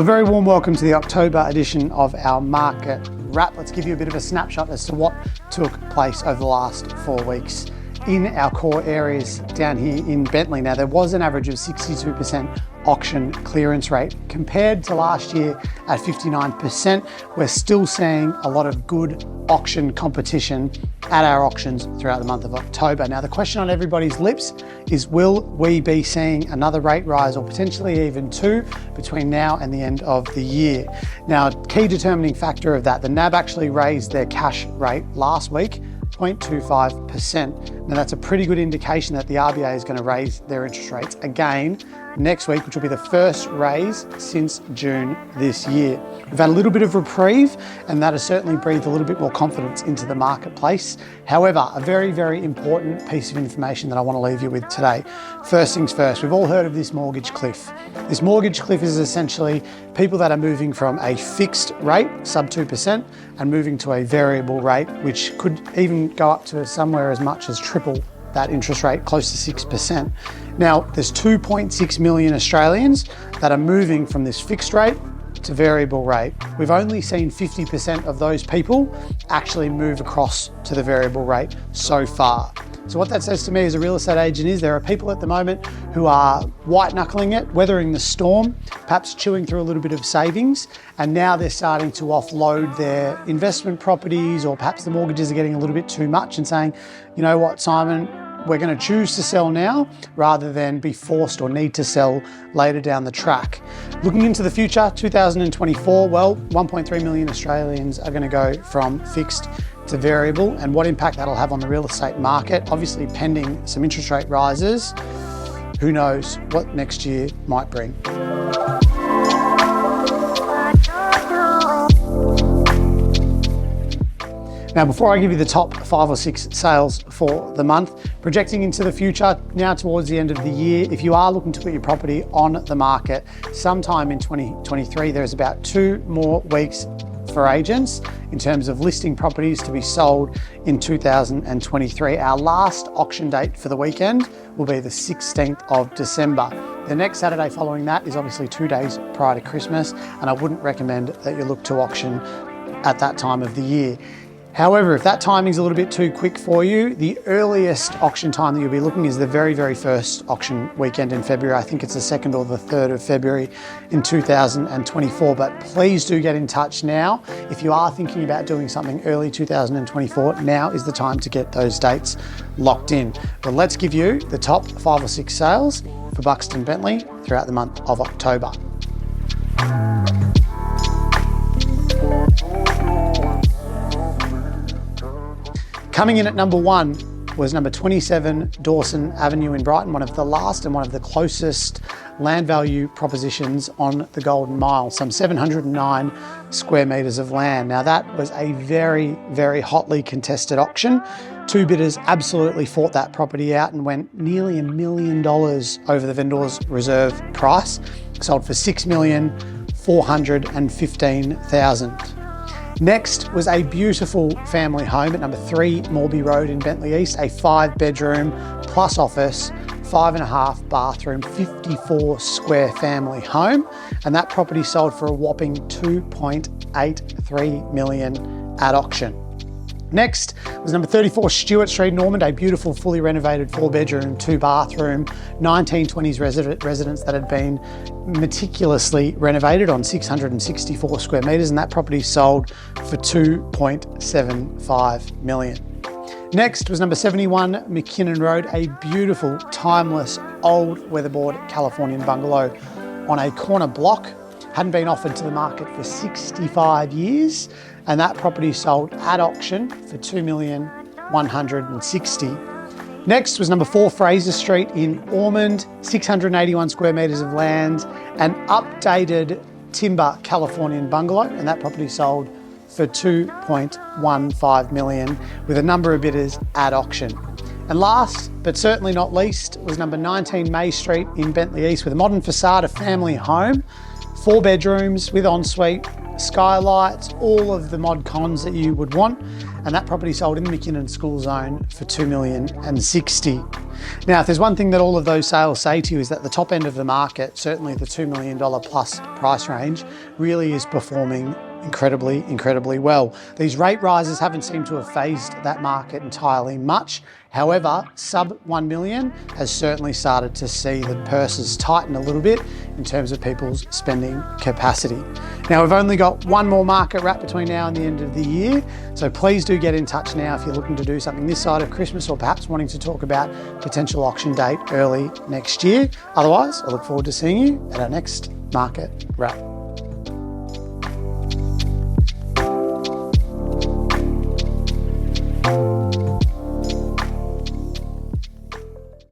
Well, a very warm welcome to the October edition of our Market Wrap. Let's give you a bit of a snapshot as to what took place over the last 4 weeks in our core areas down here in Bentleigh. Now, there was an average of 62% auction clearance rate compared to last year at 59%. We're still seeing a lot of good auction competition at our auctions throughout the month of October. Now, the question on everybody's lips is, will we be seeing another rate rise or potentially even two between now and the end of the year? Now, key determining factor of that, the NAB actually raised their cash rate last week, 0.25%. Now, that's a pretty good indication that the RBA is going to raise their interest rates again next week, which will be the first raise since June this year. We've had a little bit of reprieve, and that has certainly breathed a little bit more confidence into the marketplace. However, a very, very important piece of information that I want to leave you with today. First things first, we've all heard of this mortgage cliff. This mortgage cliff is essentially people that are moving from a fixed rate, sub 2%, and moving to a variable rate, which could even go up to somewhere as much as triple that interest rate, close to 6%. Now, there's 2.6 million Australians that are moving from this fixed rate to variable rate. We've only seen 50% of those people actually move across to the variable rate so far. So what that says to me as a real estate agent is there are people at the moment who are white knuckling it, weathering the storm, perhaps chewing through a little bit of savings, and now they're starting to offload their investment properties, or perhaps the mortgages are getting a little bit too much and saying, you know what, Simon, we're going to choose to sell now rather than be forced or need to sell later down the track. Looking into the future, 2024, well, 1.3 million Australians are going to go from fixed to variable, and what impact that'll have on the real estate market, obviously pending some interest rate rises. Who knows what next year might bring. Now, before I give you the top 5 or 6 sales for the month, projecting into the future, now towards the end of the year, if you are looking to put your property on the market sometime in 2023, there's about 2 more weeks for agents in terms of listing properties to be sold in 2023. Our last auction date for the weekend will be the 16th of December. The next Saturday following that is obviously 2 days prior to Christmas, and I wouldn't recommend that you look to auction at that time of the year. However, if that timing's a little bit too quick for you, the earliest auction time that you'll be looking is the very, very first auction weekend in February. I think it's the 2nd or the 3rd of February in 2024. But please do get in touch now. If you are thinking about doing something early 2024, now is the time to get those dates locked in. But let's give you the top 5 or 6 sales for Buxton Bentleigh throughout the month of October. Coming in at number 1 was number 27 Dawson Avenue in Brighton, one of the last and one of the closest land value propositions on the Golden Mile, some 709 square metres of land. Now, that was a very, very hotly contested auction. 2 bidders absolutely fought that property out and went nearly $1 million over the vendor's reserve price, sold for $6,415,000. Next was a beautiful family home at number 3 Morby Road in Bentleigh East, a 5-bedroom plus office, 5.5 bathroom, 54 square family home. And that property sold for a whopping $2.83 million at auction. Next was number 34 Stewart Street, Normand, a beautiful fully renovated 4-bedroom, 2-bathroom, 1920s residence that had been meticulously renovated on 664 square metres, and that property sold for $2.75 million. Next was number 71 McKinnon Road, a beautiful, timeless, old weatherboard Californian bungalow on a corner block. Hadn't been offered to the market for 65 years, and that property sold at auction for $2,160,000. Next was number 4 Fraser Street in Ormond, 681 square metres of land, an updated timber Californian bungalow, and that property sold for $2.15 million with a number of bidders at auction. And last, but certainly not least, was number 19 May Street in Bentleigh East with a modern facade, a family home, 4 bedrooms with ensuite, skylights, all of the mod cons that you would want. And that property sold in the McKinnon School Zone for $2,060,000. Now, if there's one thing that all of those sales say to you is that the top end of the market, certainly the $2 million plus price range, really is performing incredibly well. These rate rises haven't seemed to have phased that market entirely much. However, sub 1 million has certainly started to see the purses tighten a little bit in terms of people's spending capacity. Now, we've only got one more market wrap between now and the end of the year, so please do get in touch now if you're looking to do something this side of Christmas, or perhaps wanting to talk about potential auction date early next year. Otherwise, I look forward to seeing you at our next market wrap.